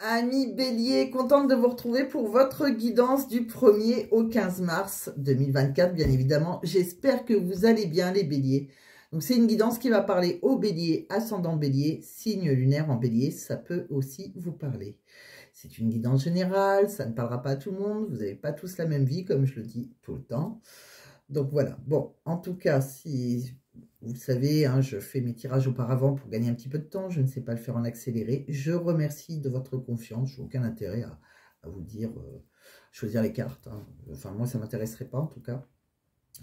Amis Bélier, contente de vous retrouver pour votre guidance du 1er au 15 mars 2024, bien évidemment. J'espère que vous allez bien, les Béliers. Donc, c'est une guidance qui va parler aux Béliers, ascendant Bélier, signe lunaire en Bélier. Ça peut aussi vous parler. C'est une guidance générale, ça ne parlera pas à tout le monde. Vous n'avez pas tous la même vie, comme je le dis tout le temps. Donc, voilà. Bon, en tout cas, si... Vous le savez, hein, je fais mes tirages auparavant pour gagner un petit peu de temps. Je ne sais pas le faire en accéléré. Je remercie de votre confiance. Je n'ai aucun intérêt à vous dire choisir les cartes. Hein. Enfin, moi, ça ne m'intéresserait pas en tout cas.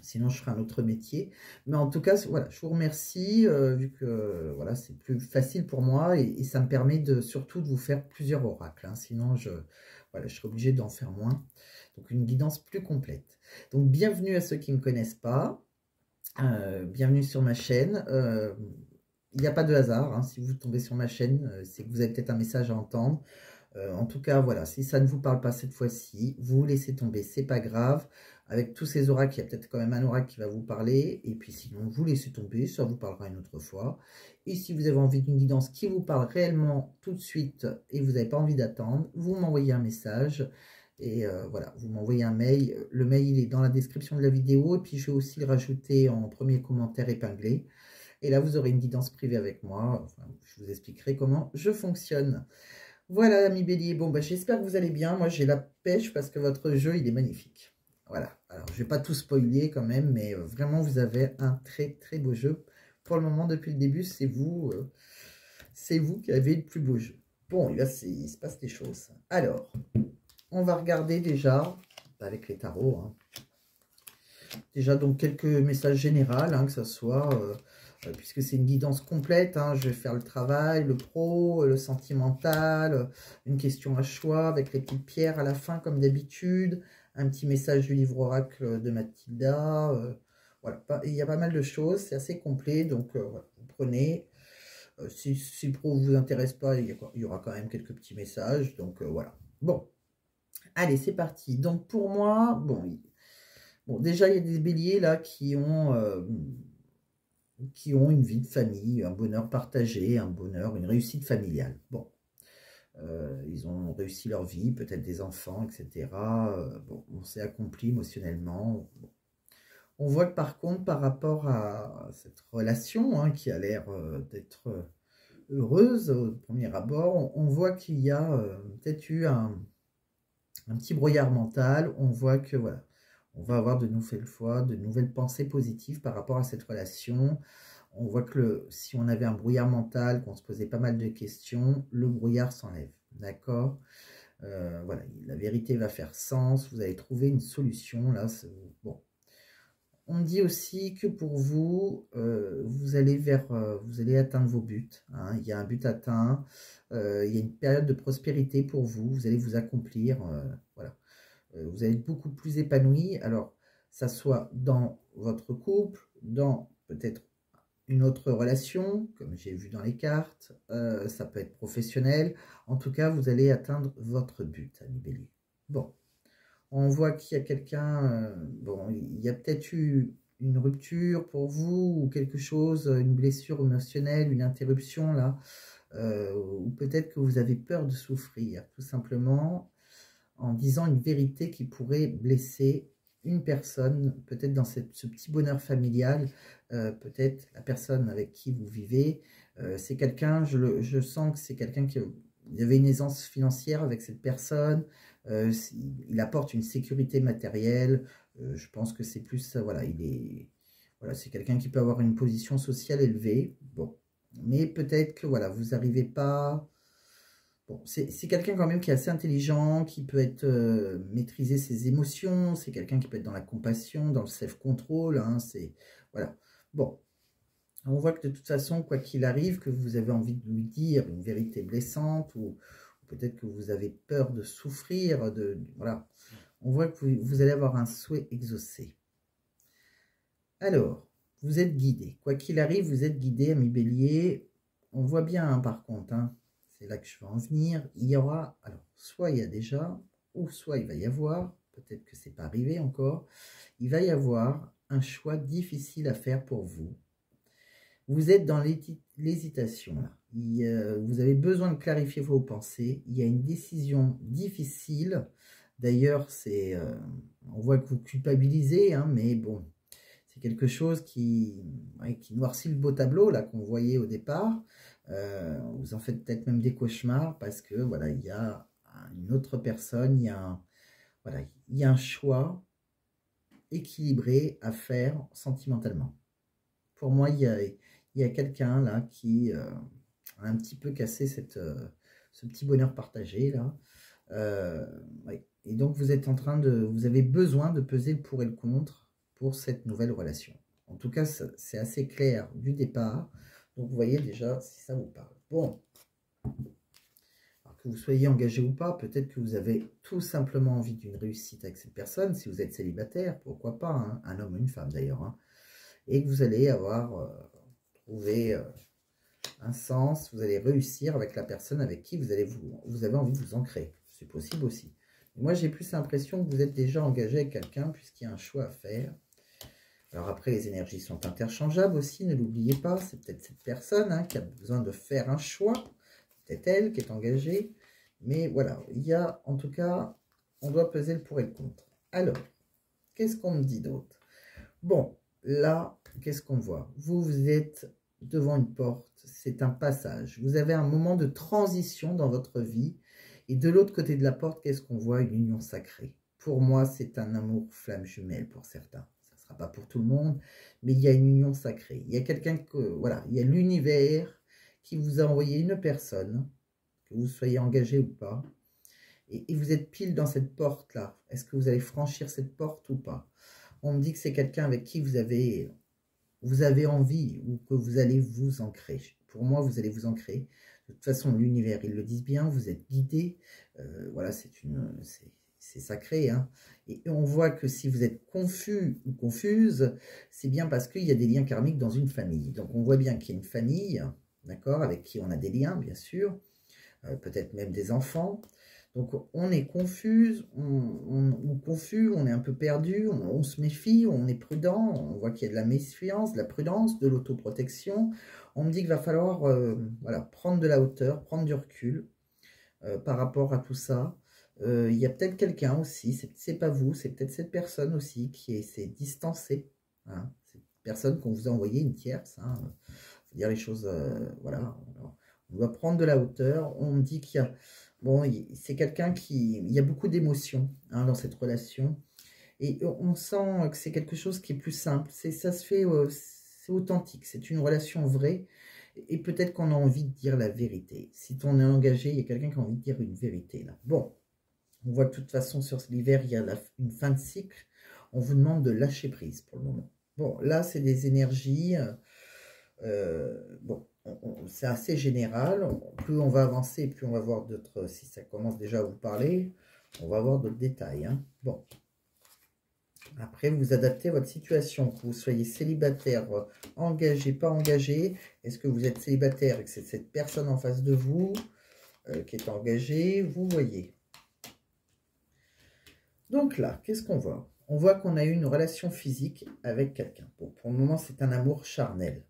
Sinon, je ferai un autre métier. Mais en tout cas, voilà, je vous remercie vu que voilà, c'est plus facile pour moi et ça me permet surtout de vous faire plusieurs oracles. Hein. Sinon, je serais obligée d'en faire moins. Donc, une guidance plus complète. Donc, bienvenue à ceux qui ne me connaissent pas. Bienvenue sur ma chaîne. Il n'y a pas de hasard, hein. Si vous tombez sur ma chaîne, c'est que vous avez peut-être un message à entendre. En tout cas, voilà, si ça ne vous parle pas cette fois-ci, vous laissez tomber, c'est pas grave. Avec tous ces oracles, il y a peut-être quand même un oracle qui va vous parler. Et puis sinon, vous laissez tomber, ça vous parlera une autre fois. Et si vous avez envie d'une guidance qui vous parle réellement tout de suite et vous n'avez pas envie d'attendre, vous m'envoyez un message. Et voilà, vous m'envoyez un mail. Le mail, il est dans la description de la vidéo. Et puis, je vais aussi le rajouter en premier commentaire épinglé. Et là, vous aurez une guidance privée avec moi. Enfin, je vous expliquerai comment je fonctionne. Voilà, amis Bélier. Bon, bah, j'espère que vous allez bien. Moi, j'ai la pêche parce que votre jeu, il est magnifique. Voilà. Alors, je ne vais pas tout spoiler quand même. Mais vraiment, vous avez un très, très beau jeu. Pour le moment, depuis le début, c'est vous qui avez le plus beau jeu. Bon, là, il se passe des choses. Alors... On va regarder déjà, avec les tarots, hein. Déjà donc quelques messages généraux, hein, que ce soit, puisque c'est une guidance complète, hein, je vais faire le travail, le pro, le sentimental, une question à choix avec les petites pierres à la fin comme d'habitude, un petit message du livre oracle de Mathilda, voilà, il y a pas mal de choses, c'est assez complet, donc voilà, vous prenez, si le pro ne vous intéresse pas, il y aura quand même quelques petits messages, donc voilà, bon. Allez, c'est parti. Donc, pour moi, bon, déjà, il y a des béliers, là, qui ont une vie de famille, un bonheur partagé, un bonheur, une réussite familiale. Bon, ils ont réussi leur vie, peut-être des enfants, etc. Bon, on s'est accompli émotionnellement. Bon. On voit que, par contre, par rapport à cette relation, hein, qui a l'air d'être heureuse au premier abord, on voit qu'il y a peut-être eu un petit brouillard mental. On voit que voilà, on va avoir de nouvelles fois, de nouvelles pensées positives par rapport à cette relation. On voit que si on avait un brouillard mental, qu'on se posait pas mal de questions, le brouillard s'enlève, d'accord. Voilà, la vérité va faire sens, vous allez trouver une solution, là, bon. On dit aussi que pour vous, vous allez atteindre vos buts, hein. Il y a un but atteint, il y a une période de prospérité pour vous, vous allez vous accomplir, voilà. Vous allez être beaucoup plus épanoui, alors, ça soit dans votre couple, dans peut-être une autre relation, comme j'ai vu dans les cartes, ça peut être professionnel, en tout cas, vous allez atteindre votre but, ami Bélier. Bon. On voit qu'il y a quelqu'un, bon, il y a peut-être eu une rupture pour vous, ou quelque chose, une blessure émotionnelle, une interruption, là, ou peut-être que vous avez peur de souffrir, tout simplement, en disant une vérité qui pourrait blesser une personne, peut-être dans ce petit bonheur familial, peut-être la personne avec qui vous vivez, c'est quelqu'un, je sens que c'est quelqu'un qui avait une aisance financière avec cette personne, il apporte une sécurité matérielle, je pense que c'est plus ça, voilà, voilà, c'est quelqu'un qui peut avoir une position sociale élevée, bon, mais peut-être que voilà, vous n'arrivez pas, bon, c'est quelqu'un quand même qui est assez intelligent, qui peut être maîtriser ses émotions, c'est quelqu'un qui peut être dans la compassion, dans le self-control, hein, c'est, voilà, bon. On voit que de toute façon, quoi qu'il arrive, que vous avez envie de lui dire une vérité blessante, ou peut-être que vous avez peur de souffrir, voilà. On voit que vous allez avoir un souhait exaucé. Alors, vous êtes guidé. Quoi qu'il arrive, vous êtes guidé, ami Bélier. On voit bien, hein, par contre, hein, c'est là que je veux en venir. Il y aura, alors, soit il y a déjà, ou soit il va y avoir, peut-être que ce n'est pas arrivé encore, il va y avoir un choix difficile à faire pour vous. Vous êtes dans l'hésitation, là. Vous avez besoin de clarifier vos pensées. Il y a une décision difficile. D'ailleurs, on voit que vous culpabilisez, hein, mais bon, c'est quelque chose qui noircit le beau tableau là qu'on voyait au départ. Vous en faites peut-être même des cauchemars parce que voilà, il y a une autre personne, voilà, il y a un choix équilibré à faire sentimentalement. Pour moi, il y a quelqu'un là qui a un petit peu cassé ce petit bonheur partagé là. Oui. Et donc vous êtes vous avez besoin de peser le pour et le contre pour cette nouvelle relation. En tout cas, c'est assez clair du départ. Donc vous voyez déjà si ça vous parle. Bon, alors que vous soyez engagé ou pas, peut-être que vous avez tout simplement envie d'une réussite avec cette personne. Si vous êtes célibataire, pourquoi pas, hein, un homme ou une femme d'ailleurs, hein, et que vous allez avoir trouvé un sens, vous allez réussir avec la personne avec qui vous avez envie de vous ancrer. C'est possible aussi. Moi, j'ai plus l'impression que vous êtes déjà engagé avec quelqu'un puisqu'il y a un choix à faire. Alors après, les énergies sont interchangeables aussi, ne l'oubliez pas. C'est peut-être cette personne hein, qui a besoin de faire un choix. Peut-être elle qui est engagée. Mais voilà, il y a, en tout cas, on doit peser le pour et le contre. Alors, qu'est-ce qu'on me dit d'autre? Bon, là, qu'est-ce qu'on voit? Vous êtes devant une porte, c'est un passage. Vous avez un moment de transition dans votre vie. Et de l'autre côté de la porte, qu'est-ce qu'on voit? Une union sacrée. Pour moi, c'est un amour flamme jumelle pour certains. Ça ne sera pas pour tout le monde, mais il y a une union sacrée. Il y a quelqu'un que, voilà, il y a l'univers qui vous a envoyé une personne, que vous soyez engagé ou pas, et vous êtes pile dans cette porte-là. Est-ce que vous allez franchir cette porte ou pas? On me dit que c'est quelqu'un avec qui vous avez envie ou que vous allez vous ancrer. Pour moi, vous allez vous ancrer. De toute façon, l'univers, ils le disent bien, vous êtes guidé. Voilà, c'est sacré. Hein. Et on voit que si vous êtes confus ou confuse, c'est bien parce qu'il y a des liens karmiques dans une famille. Donc, on voit bien qu'il y a une famille, d'accord, avec qui on a des liens, bien sûr. Peut-être même des enfants. Donc, on est confus, on est un peu perdu, on se méfie, on est prudent, on voit qu'il y a de la méfiance, de la prudence, de l'autoprotection. On me dit qu'il va falloir voilà, prendre de la hauteur, prendre du recul par rapport à tout ça. Il y a peut-être quelqu'un aussi, c'est pas vous, c'est peut-être cette personne aussi qui s'est distancée. Hein, cette personne qu'on vous a envoyé, une tierce. Hein, faut dire les choses, voilà. Alors, on doit prendre de la hauteur. On me dit qu'il y a... Bon, c'est quelqu'un il y a beaucoup d'émotions hein, dans cette relation. Et on sent que c'est quelque chose qui est plus simple. Ça se fait, c'est authentique. C'est une relation vraie. Et peut-être qu'on a envie de dire la vérité. Si on est engagé, il y a quelqu'un qui a envie de dire une vérité. Là. Bon, on voit de toute façon sur l'hiver, il y a une fin de cycle. On vous demande de lâcher prise pour le moment. Bon, là, c'est des énergies... bon, c'est assez général. Plus on va avancer, plus on va voir d'autres. Si ça commence déjà à vous parler, on va voir d'autres détails. Hein. Bon. Après, vous adaptez à votre situation. Que vous soyez célibataire, engagé, pas engagé. Est-ce que vous êtes célibataire et que c'est cette personne en face de vous qui est engagée? Vous voyez. Donc là, qu'est-ce qu'on voit? On voit qu'on a eu une relation physique avec quelqu'un. Bon, pour le moment, c'est un amour charnel.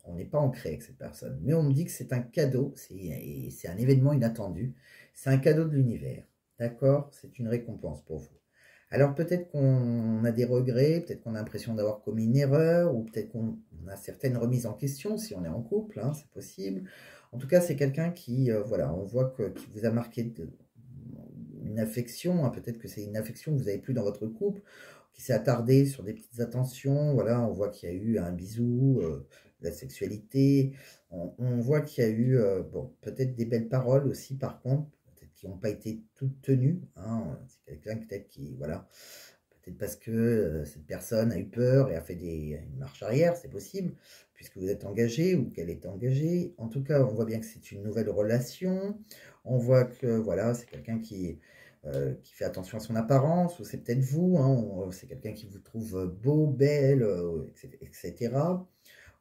On n'est pas ancré avec cette personne. Mais on me dit que c'est un cadeau, c'est un événement inattendu. C'est un cadeau de l'univers. D'accord? C'est une récompense pour vous. Alors peut-être qu'on a des regrets, peut-être qu'on a l'impression d'avoir commis une erreur, ou peut-être qu'on a certaines remises en question si on est en couple, hein, c'est possible. En tout cas, c'est quelqu'un qui, voilà, on voit qui vous a marqué une affection, hein, peut-être que c'est une affection que vous n'avez plus dans votre couple, qui s'est attardé sur des petites attentions, voilà, on voit qu'il y a eu un bisou, la sexualité, on voit qu'il y a eu, bon, peut-être des belles paroles aussi, par contre, peut-être qui n'ont pas été toutes tenues, hein, c'est quelqu'un peut-être qui, voilà, peut-être parce que cette personne a eu peur et a fait une marche arrière, c'est possible, puisque vous êtes engagé ou qu'elle est engagée. En tout cas, on voit bien que c'est une nouvelle relation, on voit que, voilà, c'est quelqu'un qui fait attention à son apparence, ou c'est peut-être vous, hein, c'est quelqu'un qui vous trouve beau, belle, etc.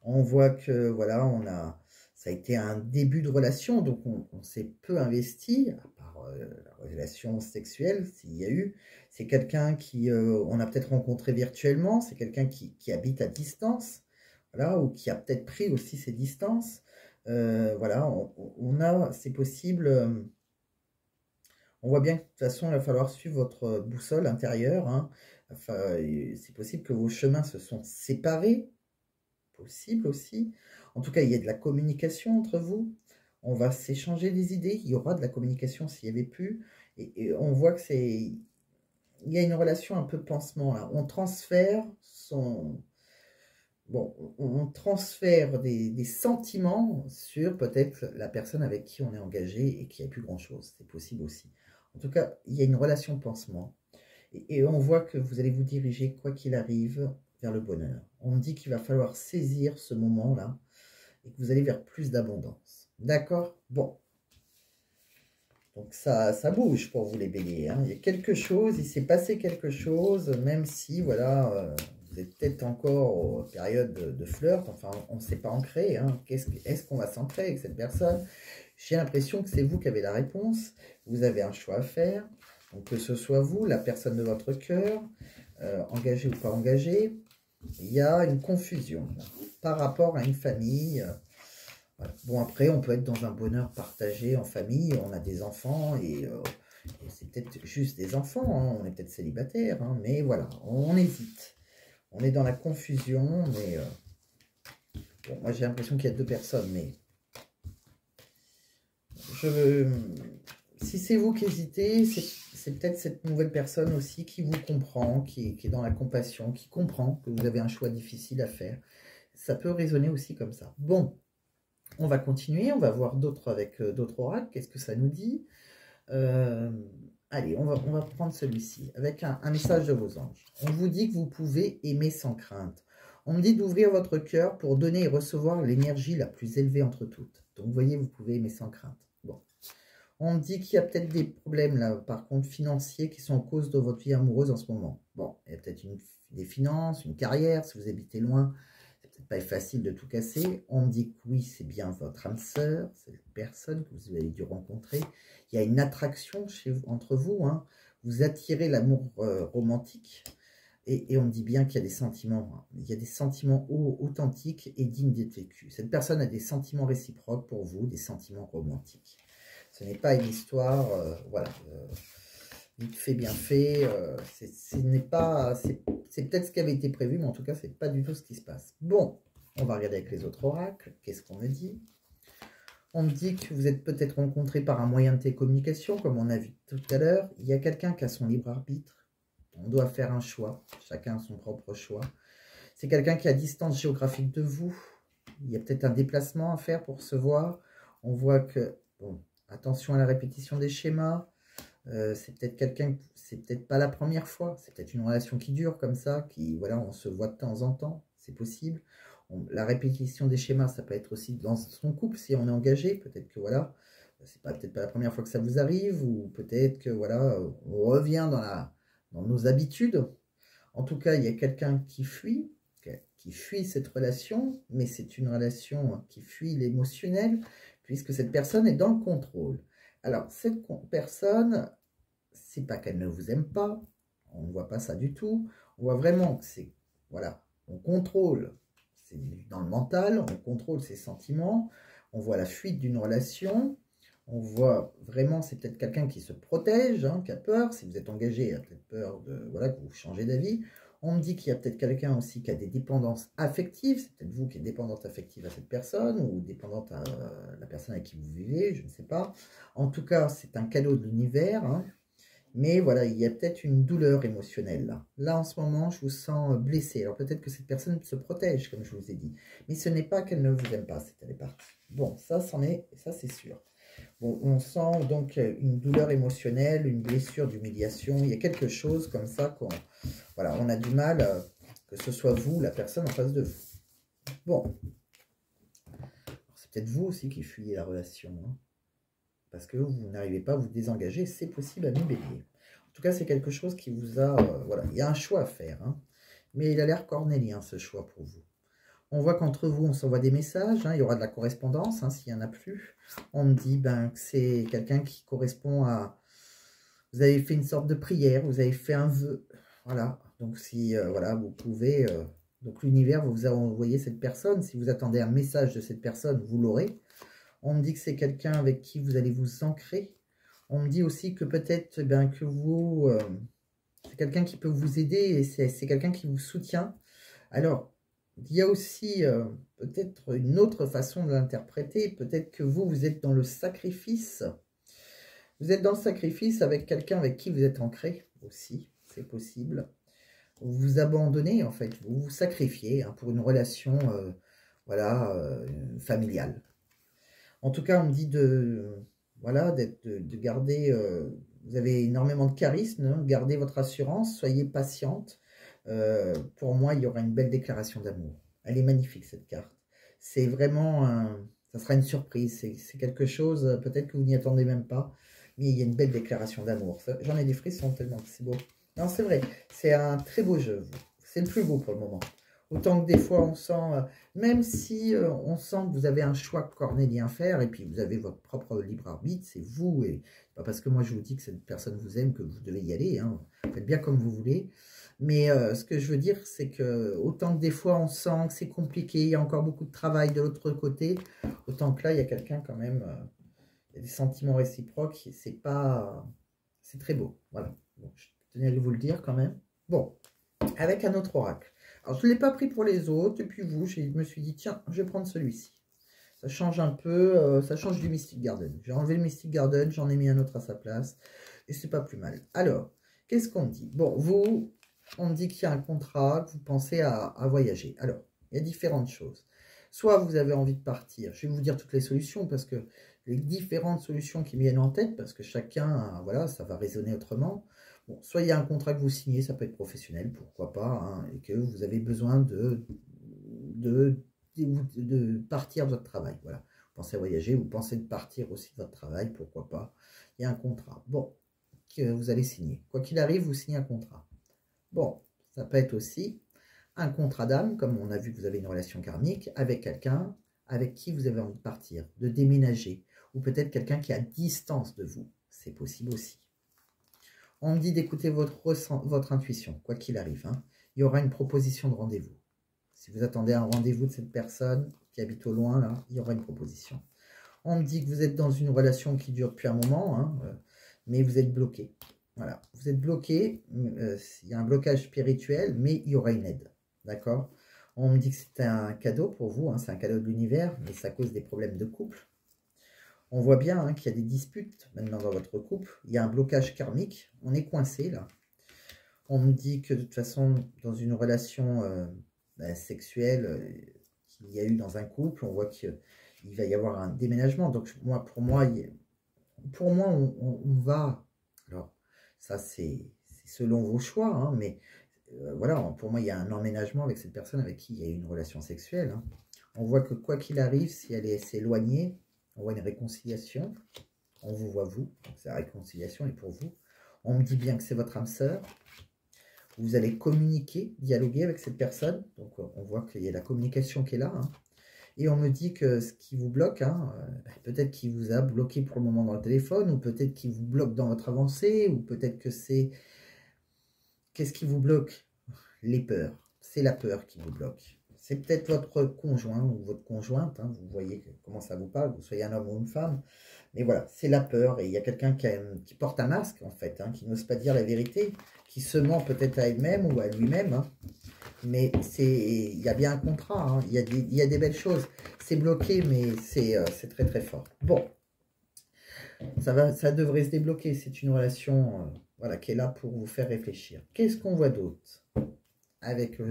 On voit que, voilà, ça a été un début de relation, donc on s'est peu investi, à part la relation sexuelle, s'il y a eu. C'est quelqu'un qui, on a peut-être rencontré virtuellement, c'est quelqu'un qui habite à distance. voilà, ou qui a peut-être pris aussi ses distances. Voilà, c'est possible. On voit bien que de toute façon, il va falloir suivre votre boussole intérieure, hein. Enfin, c'est possible que vos chemins se sont séparés, possible aussi. En tout cas, il y a de la communication entre vous. On va s'échanger des idées. Il y aura de la communication s'il n'y avait plus. Et on voit que il y a une relation un peu pansement là. On transfère bon, on transfère des sentiments sur peut-être la personne avec qui on est engagé et qui n'a plus grand-chose. C'est possible aussi. En tout cas, il y a une relation pansement. Et on voit que vous allez vous diriger, quoi qu'il arrive, vers le bonheur. On me dit qu'il va falloir saisir ce moment-là et que vous allez vers plus d'abondance. D'accord? Bon. Donc ça bouge pour vous les béliers, hein. Il y a quelque chose, il s'est passé quelque chose, même si, voilà, vous êtes peut-être encore en période de flirt, enfin, on ne s'est pas ancré, hein. Est-ce qu'on va s'ancrer avec cette personne? J'ai l'impression que c'est vous qui avez la réponse, vous avez un choix à faire, donc que ce soit vous, la personne de votre cœur, engagée ou pas engagée, il y a une confusion là, par rapport à une famille. Voilà. Bon, après, on peut être dans un bonheur partagé en famille, on a des enfants et c'est peut-être juste des enfants, hein, on est peut-être célibataire, hein, mais voilà, on hésite. On est dans la confusion, mais bon, moi j'ai l'impression qu'il y a deux personnes, mais si c'est vous qui hésitez, c'est peut-être cette nouvelle personne aussi qui vous comprend, qui est dans la compassion, qui comprend que vous avez un choix difficile à faire. Ça peut résonner aussi comme ça. Bon. On va continuer, on va voir d'autres avec d'autres oracles. Qu'est-ce que ça nous dit? Allez, on va prendre celui-ci avec un message de vos anges. On vous dit que vous pouvez aimer sans crainte. On me dit d'ouvrir votre cœur pour donner et recevoir l'énergie la plus élevée entre toutes. Donc, vous voyez, vous pouvez aimer sans crainte. Bon. On me dit qu'il y a peut-être des problèmes, là, par contre, financiers qui sont en cause de votre vie amoureuse en ce moment. Bon, il y a peut-être des finances, une carrière, si vous habitez loin. C'est pas facile de tout casser. On me dit que oui, c'est bien votre âme sœur, c'est la personne que vous avez dû rencontrer. Il y a une attraction entre vous, hein. Vous attirez l'amour romantique. Et on me dit bien qu'il y a des sentiments, hein. Il y a des sentiments authentiques et dignes d'être vécus. Cette personne a des sentiments réciproques pour vous, des sentiments romantiques. Ce n'est pas une histoire, voilà, vite fait, bien fait. C'est peut-être ce qui avait été prévu, mais en tout cas, c'est pas du tout ce qui se passe. Bon, on va regarder avec les autres oracles. Qu'est-ce qu'on me dit? On me dit que vous êtes peut-être rencontré par un moyen de télécommunication, comme on a vu tout à l'heure. Il y a quelqu'un qui a son libre arbitre. On doit faire un choix. Chacun a son propre choix. C'est quelqu'un qui est à distance géographique de vous. Il y a peut-être un déplacement à faire pour se voir. On voit que, bon, attention à la répétition des schémas. C'est peut-être quelqu'un, c'est peut-être pas la première fois, c'est peut-être une relation qui dure comme ça, voilà, on se voit de temps en temps, c'est possible. La répétition des schémas, ça peut être aussi dans son couple, si on est engagé, peut-être que voilà, c'est peut-être pas la première fois que ça vous arrive, ou peut-être que voilà, on revient dans nos habitudes. En tout cas, il y a quelqu'un qui fuit cette relation, mais c'est une relation qui fuit l'émotionnel, puisque cette personne est dans le contrôle. Alors, cette personne, c'est pas qu'elle ne vous aime pas, on ne voit pas ça du tout, on voit vraiment que c'est, voilà, on contrôle, c'est dans le mental, on contrôle ses sentiments, on voit la fuite d'une relation, on voit vraiment, c'est peut-être quelqu'un qui se protège, hein, qui a peur, si vous êtes engagé, il a peut-être peur voilà, que vous changez d'avis. On me dit qu'il y a peut-être quelqu'un aussi qui a des dépendances affectives, c'est peut-être vous qui êtes dépendante affective à cette personne, ou dépendante à la personne avec qui vous vivez, je ne sais pas. En tout cas, c'est un cadeau de l'univers, hein. Mais voilà, il y a peut-être une douleur émotionnelle là. Là, en ce moment, je vous sens blessé. Alors peut-être que cette personne se protège, comme je vous ai dit. Mais ce n'est pas qu'elle ne vous aime pas, elle est partie. Bon, ça c'est sûr. Bon, on sent donc une douleur émotionnelle, une blessure d'humiliation. Il y a quelque chose comme ça voilà, on a du mal, que ce soit vous, la personne en face de vous. Bon, c'est peut-être vous aussi qui fuyez la relation, hein, parce que vous n'arrivez pas à vous désengager. C'est possible à mi-bélier. En tout cas, c'est quelque chose qui vous a... voilà, il y a un choix à faire, hein, mais il a l'air cornélien, ce choix pour vous. On voit qu'entre vous, on s'envoie des messages, hein, il y aura de la correspondance, hein, s'il n'y en a plus. On me dit que c'est quelqu'un qui correspond à... Vous avez fait une sorte de prière, vous avez fait un vœu. Voilà, donc si voilà, vous pouvez Donc l'univers vous a envoyé cette personne. Si vous attendez un message de cette personne, vous l'aurez. On me dit que c'est quelqu'un avec qui vous allez vous ancrer. On me dit aussi que peut-être que vous... c'est quelqu'un qui peut vous aider et c'est quelqu'un qui vous soutient. Alors, il y a aussi peut-être une autre façon de l'interpréter. Peut-être que vous êtes dans le sacrifice. Vous êtes dans le sacrifice avec quelqu'un avec qui vous êtes ancré aussi. C'est possible. Vous vous abandonnez, en fait. Vous vous sacrifiez pour une relation familiale. En tout cas, on me dit de garder... vous avez énormément de charisme. Hein, gardez votre assurance. Soyez patiente. Pour moi, il y aura une belle déclaration d'amour. Elle est magnifique, cette carte. C'est vraiment ça sera une surprise. C'est quelque chose, peut-être que vous n'y attendez même pas. Mais il y a une belle déclaration d'amour. J'en ai des frissons tellement que c'est beau. Non, c'est vrai. C'est un très beau jeu. C'est le plus beau pour le moment. Autant que des fois, on sent, même si on sent que vous avez un choix cornélien à faire, et puis vous avez votre propre libre arbitre, c'est vous. Et pas parce que moi, je vous dis que cette personne vous aime que vous devez y aller. Hein. Faites bien comme vous voulez. Mais ce que je veux dire, c'est que autant que des fois, on sent que c'est compliqué, il y a encore beaucoup de travail de l'autre côté, autant que là, il y a quelqu'un quand même, il y a des sentiments réciproques, c'est très beau. Voilà, bon, je tenais à vous le dire quand même. Bon, avec un autre oracle. Alors, je ne l'ai pas pris pour les autres, et puis vous, je me suis dit, tiens, je vais prendre celui-ci. Ça change un peu, ça change du Mystic Garden. J'ai enlevé le Mystic Garden, j'en ai mis un autre à sa place, et c'est pas plus mal. Alors, qu'est-ce qu'on dit? Bon, vous... On me dit qu'il y a un contrat, que vous pensez à voyager. Alors, il y a différentes choses. Soit vous avez envie de partir. Je vais vous dire toutes les solutions parce que les différentes solutions qui me viennent en tête, parce que chacun, voilà, ça va résonner autrement. Bon, soit il y a un contrat que vous signez, ça peut être professionnel, pourquoi pas, hein, et que vous avez besoin de partir de votre travail. Voilà. Vous pensez à voyager, vous pensez de partir aussi de votre travail, pourquoi pas. Il y a un contrat. Bon, que vous allez signer. Quoi qu'il arrive, vous signez un contrat. Bon, ça peut être aussi un contrat d'âme, comme on a vu que vous avez une relation karmique, avec quelqu'un avec qui vous avez envie de partir, de déménager, ou peut-être quelqu'un qui est à distance de vous. C'est possible aussi. On me dit d'écouter votre intuition, quoi qu'il arrive. Hein. Il y aura une proposition de rendez-vous. Si vous attendez un rendez-vous de cette personne qui habite au loin, là, il y aura une proposition. On me dit que vous êtes dans une relation qui dure depuis un moment, hein, mais vous êtes bloqué. Voilà, vous êtes bloqué, il y a un blocage spirituel, mais il y aura une aide, d'accord? On me dit que c'est un cadeau pour vous, hein, c'est un cadeau de l'univers, mais ça cause des problèmes de couple. On voit bien hein, qu'il y a des disputes maintenant dans votre couple, il y a un blocage karmique, on est coincé là. On me dit que de toute façon, dans une relation sexuelle qu'il y a eu dans un couple, on voit qu'il va y avoir un déménagement. Donc pour moi on va... Alors, ça, c'est selon vos choix, hein, mais voilà, pour moi, il y a un emménagement avec cette personne avec qui il y a eu une relation sexuelle. Hein. On voit que quoi qu'il arrive, si elle est éloignée, on voit une réconciliation. On vous voit vous, c'est la réconciliation est pour vous. On me dit bien que c'est votre âme sœur. Vous allez communiquer, dialoguer avec cette personne. Donc, on voit qu'il y a la communication qui est là. Hein. Et on me dit que ce qui vous bloque, hein, peut-être qu'il vous a bloqué pour le moment dans le téléphone, ou peut-être qu'il vous bloque dans votre avancée, ou peut-être que c'est... Qu'est-ce qui vous bloque? Les peurs. C'est la peur qui vous bloque. C'est peut-être votre conjoint ou votre conjointe, hein, vous voyez comment ça vous parle, que vous soyez un homme ou une femme. Mais voilà, c'est la peur, et il y a quelqu'un qui porte un masque, en fait, hein, qui n'ose pas dire la vérité, qui se ment peut-être à elle-même ou à lui-même, hein. Mais il y a bien un contrat, hein. Il y a des belles choses. C'est bloqué, mais c'est très très fort. Bon, ça devrait se débloquer. C'est une relation voilà, qui est là pour vous faire réfléchir. Qu'est-ce qu'on voit d'autre avec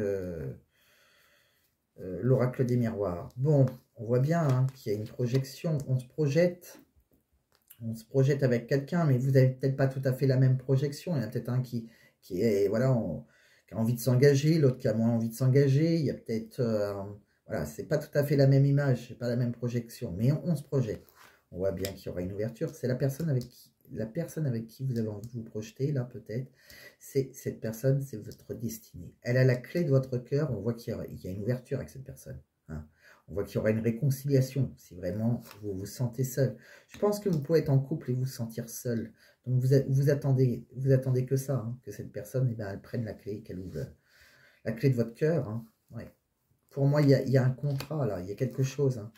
l'oracle des miroirs? Bon, on voit bien hein, qu'il y a une projection. On se projette avec quelqu'un, mais vous n'avez peut-être pas tout à fait la même projection. Il y en a peut-être un qui est... voilà, qui a envie de s'engager, l'autre qui a moins envie de s'engager. Il y a peut-être... voilà, c'est pas tout à fait la même image, c'est pas la même projection, mais on se projette. On voit bien qu'il y aura une ouverture. C'est la personne avec qui vous avez envie de vous projeter, là, peut-être. C'est cette personne, c'est votre destinée. Elle a la clé de votre cœur. On voit qu'il y a une ouverture avec cette personne. Hein. On voit qu'il y aura une réconciliation, si vraiment vous vous sentez seul. Je pense que vous pouvez être en couple et vous sentir seul. Donc, vous attendez que ça, hein, que cette personne, eh ben, elle prenne la clé, qu'elle ouvre la clé de votre cœur. Hein. Ouais. Pour moi, il y a un contrat, là. Il y a quelque chose hein,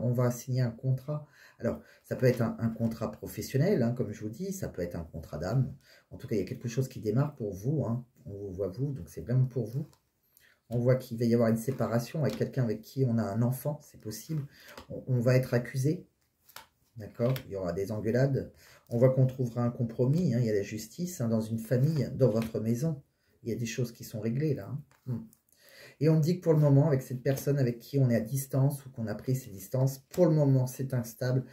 on va signer un contrat. Alors, ça peut être un contrat professionnel, hein, comme je vous dis. Ça peut être un contrat d'âme. En tout cas, il y a quelque chose qui démarre pour vous. Hein. On vous voit vous, donc c'est vraiment pour vous. On voit qu'il va y avoir une séparation avec quelqu'un avec qui on a un enfant. C'est possible. On va être accusé. D'accord? Il y aura des engueulades. On voit qu'on trouvera un compromis. Hein. Il y a la justice hein, dans une famille, dans votre maison. Il y a des choses qui sont réglées, là. Hein. Et on me dit que pour le moment, avec cette personne avec qui on est à distance ou qu'on a pris ces distances, pour le moment, c'est instable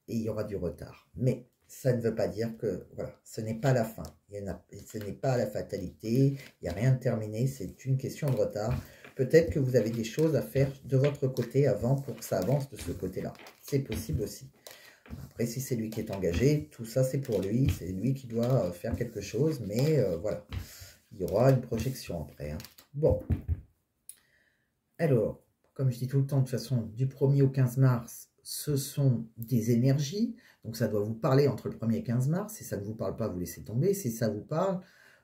et il y aura du retard. Mais ça ne veut pas dire que, voilà, ce n'est pas la fin. Ce n'est pas la fatalité, il n'y a rien de terminé, c'est une question de retard. Peut-être que vous avez des choses à faire de votre côté avant pour que ça avance de ce côté-là. C'est possible aussi. Après, si c'est lui qui est engagé, tout ça, c'est pour lui. C'est lui qui doit faire quelque chose, mais voilà. Il y aura une projection après. Hein. Bon. Alors, comme je dis tout le temps, de toute façon, du 1er au 15 mars, ce sont des énergies. Donc, ça doit vous parler entre le 1er et 15 mars. Si ça ne vous parle pas, vous laissez tomber. Si ça vous parle,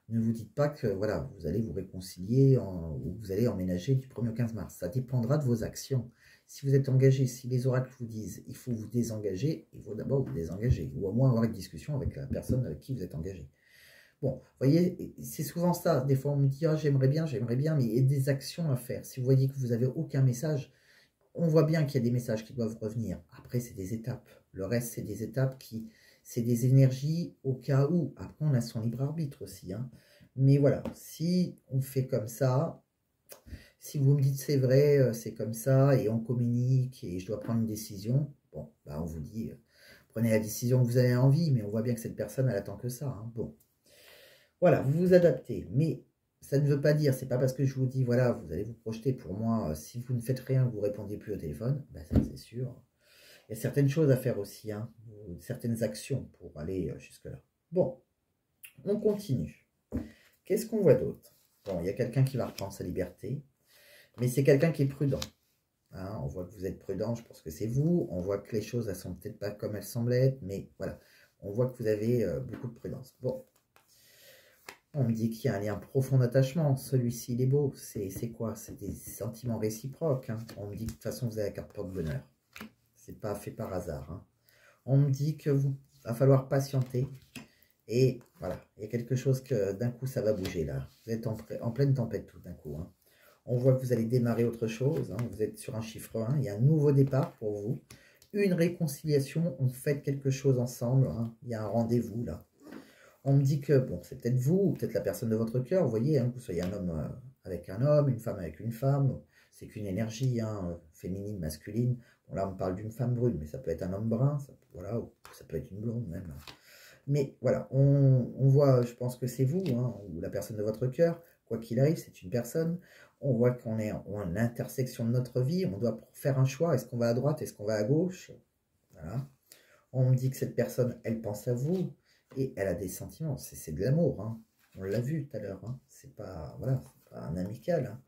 ne vous dites pas que voilà, vous allez vous réconcilier ou vous allez emménager du 1er au 15 mars. Ça dépendra de vos actions. Si vous êtes engagé, si les oracles vous disent il faut vous désengager, il faut d'abord vous désengager. Ou au moins avoir une discussion avec la personne avec qui vous êtes engagé. Bon, vous voyez, c'est souvent ça. Des fois, on me dit, ah, j'aimerais bien, mais il y a des actions à faire. Si vous voyez que vous n'avez aucun message, on voit bien qu'il y a des messages qui doivent revenir. Après, c'est des étapes. Le reste, c'est des étapes c'est des énergies au cas où. Après, on a son libre arbitre aussi. Hein. Mais voilà, si on fait comme ça, si vous me dites c'est vrai, c'est comme ça, et on communique, et je dois prendre une décision, bon, bah on vous dit, prenez la décision que vous avez envie, mais on voit bien que cette personne, elle attend que ça. Hein. Bon. Voilà, vous vous adaptez, mais ça ne veut pas dire, c'est pas parce que je vous dis, voilà, vous allez vous projeter. Pour moi, si vous ne faites rien, vous ne répondez plus au téléphone, ben ça c'est sûr. Il y a certaines choses à faire aussi, hein, certaines actions pour aller jusque-là. Bon, on continue. Qu'est-ce qu'on voit d'autre? Bon, il y a quelqu'un qui va reprendre sa liberté, mais c'est quelqu'un qui est prudent. Hein, on voit que vous êtes prudent, je pense que c'est vous. On voit que les choses, elles sont peut-être pas comme elles semblent être, mais voilà, on voit que vous avez beaucoup de prudence. Bon. On me dit qu'il y a un lien profond d'attachement. Celui-ci, il est beau. C'est quoi? C'est des sentiments réciproques. Hein. On me dit que de toute façon, vous avez la carte porte-bonheur. C'est pas fait par hasard. Hein. On me dit que vous va falloir patienter. Et voilà, il y a quelque chose que d'un coup, ça va bouger là. Vous êtes en pleine tempête tout d'un coup. Hein. On voit que vous allez démarrer autre chose. Hein. Vous êtes sur un chiffre 1. Il y a un nouveau départ pour vous. Une réconciliation. On fait quelque chose ensemble. Hein. Il y a un rendez-vous là. On me dit que, bon, c'est peut-être vous, ou peut-être la personne de votre cœur, vous voyez, hein, que vous soyez un homme avec un homme, une femme avec une femme, c'est qu'une énergie, hein, féminine, masculine. Bon, là, on parle d'une femme brune, mais ça peut être un homme brun, voilà, ou ça peut être une blonde même. Mais voilà, on voit, je pense que c'est vous, hein, ou la personne de votre cœur, quoi qu'il arrive, c'est une personne. On voit qu'on est en intersection de notre vie, on doit faire un choix, est-ce qu'on va à droite, est-ce qu'on va à gauche? Voilà. On me dit que cette personne, elle pense à vous, et elle a des sentiments, c'est de l'amour, hein. On l'a vu tout à l'heure, hein. C'est pas, voilà, pas un amical. Hein.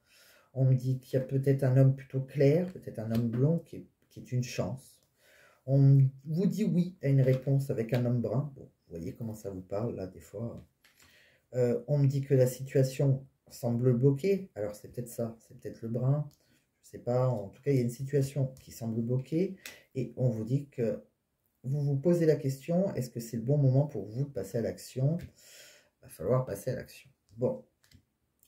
On me dit qu'il y a peut-être un homme plutôt clair, peut-être un homme blond qui est une chance. On vous dit oui à une réponse avec un homme brun. Bon, vous voyez comment ça vous parle là des fois. On me dit que la situation semble bloquée. Alors c'est peut-être ça, c'est peut-être le brun. Je sais pas, en tout cas il y a une situation qui semble bloquée. Et on vous dit que vous vous posez la question, est-ce que c'est le bon moment pour vous de passer à l'action? Il va falloir passer à l'action. Bon,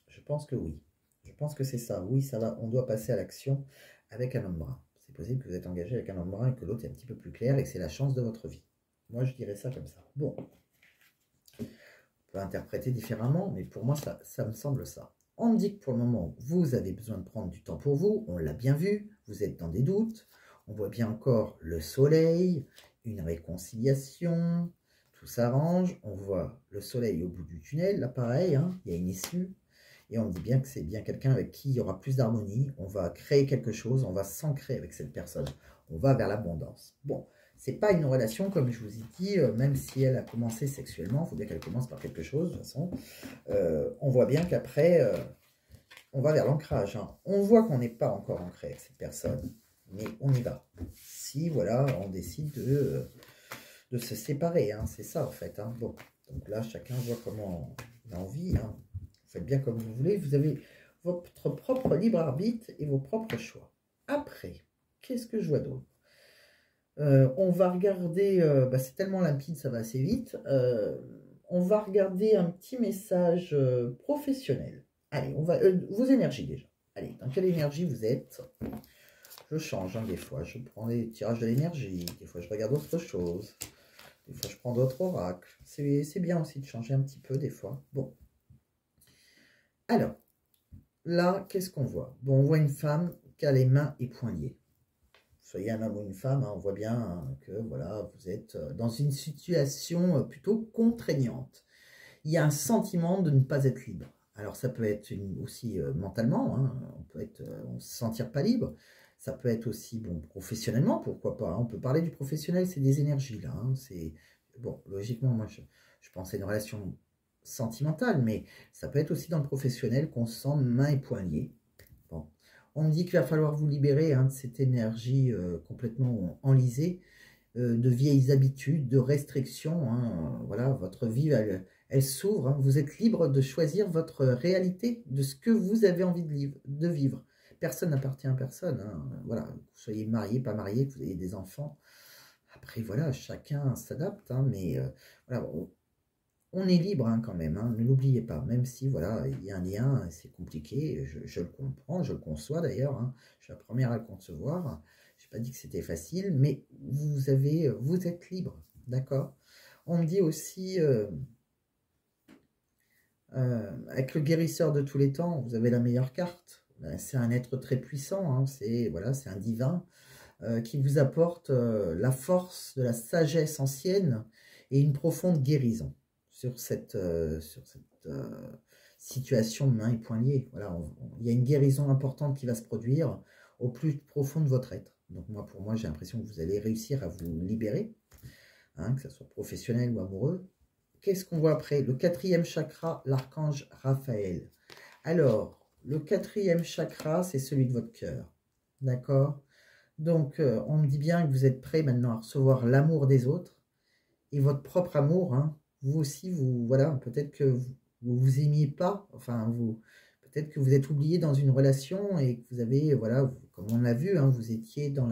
je pense que oui. Je pense que c'est ça. Oui, ça va. On doit passer à l'action avec un homme brun. C'est possible que vous êtes engagé avec un homme brun et que l'autre est un petit peu plus clair et que c'est la chance de votre vie. Moi, je dirais ça comme ça. Bon. On peut interpréter différemment, mais pour moi, ça me semble ça. On me dit que pour le moment, vous avez besoin de prendre du temps pour vous. On l'a bien vu. Vous êtes dans des doutes. On voit bien encore le soleil, une réconciliation, tout s'arrange, on voit le soleil au bout du tunnel, là pareil, hein, il y a une issue, et on dit bien que c'est bien quelqu'un avec qui il y aura plus d'harmonie, on va créer quelque chose, on va s'ancrer avec cette personne, on va vers l'abondance. Bon, c'est pas une relation, comme je vous ai dit, même si elle a commencé sexuellement, il faut bien qu'elle commence par quelque chose, de toute façon, on voit bien qu'après, on va vers l'ancrage, hein. On voit qu'on n'est pas encore ancré avec cette personne, mais on y va. Si, voilà, on décide de se séparer, hein, c'est ça, en fait. Hein. Bon, donc là, chacun voit comment il a envie. Hein. Vous faites bien comme vous voulez. votre propre libre arbitre et vos propres choix. Après, qu'est-ce que je vois d'autre? On va regarder, c'est tellement limpide, ça va assez vite. On va regarder un petit message professionnel. Allez, on va vos énergies déjà. Allez, dans quelle énergie vous êtes? Je change, hein, des fois. Je prends des tirages de l'énergie. Des fois, je regarde autre chose. Des fois, je prends d'autres oracles. C'est bien aussi de changer un petit peu des fois. Bon. Alors, là, qu'est-ce qu'on voit? Bon, on voit une femme qui a les mains et poings liés. Soyez un homme ou une femme, hein, on voit bien que voilà, vous êtes dans une situation plutôt contraignante. Il y a un sentiment de ne pas être libre. Alors ça peut être aussi mentalement, hein, on se sentir pas libre. Ça peut être aussi bon professionnellement, pourquoi pas. Hein. On peut parler du professionnel, c'est des énergies là. Hein, c'est bon, logiquement, moi je pense à une relation sentimentale, mais ça peut être aussi dans le professionnel qu'on se sent mains et poings liés. Bon. On me dit qu'il va falloir vous libérer hein, de cette énergie complètement enlisée, de vieilles habitudes, de restrictions. Hein, voilà, votre vie, elle s'ouvre. Hein, vous êtes libre de choisir votre réalité, de ce que vous avez envie de vivre. Personne n'appartient à personne. Hein, voilà, que vous soyez marié, pas marié, que vous ayez des enfants. Après, voilà, chacun s'adapte. Hein, mais voilà, on est libre hein, quand même, hein, ne l'oubliez pas, même si voilà, il y a un lien, c'est compliqué, je le comprends, je le conçois d'ailleurs, hein, je suis la première à le concevoir, je n'ai pas dit que c'était facile, mais vous êtes libre, d'accord? On me dit aussi, avec le guérisseur de tous les temps, vous avez la meilleure carte, c'est un être très puissant, hein, c'est voilà, c'est un divin qui vous apporte la force de la sagesse ancienne et une profonde guérison sur cette situation de mains et poings liés. Voilà, il y a une guérison importante qui va se produire au plus profond de votre être. Donc pour moi, j'ai l'impression que vous allez réussir à vous libérer, hein, que ce soit professionnel ou amoureux. Qu'est-ce qu'on voit après? Le 4e chakra, l'archange Raphaël. Alors, le 4e chakra, c'est celui de votre cœur. D'accord? Donc, on me dit bien que vous êtes prêt maintenant à recevoir l'amour des autres et votre propre amour. Hein, vous aussi, voilà, peut-être que vous aimiez pas, enfin, peut-être que vous êtes oublié dans une relation et que vous avez, voilà, comme on l'a vu, hein, vous étiez dans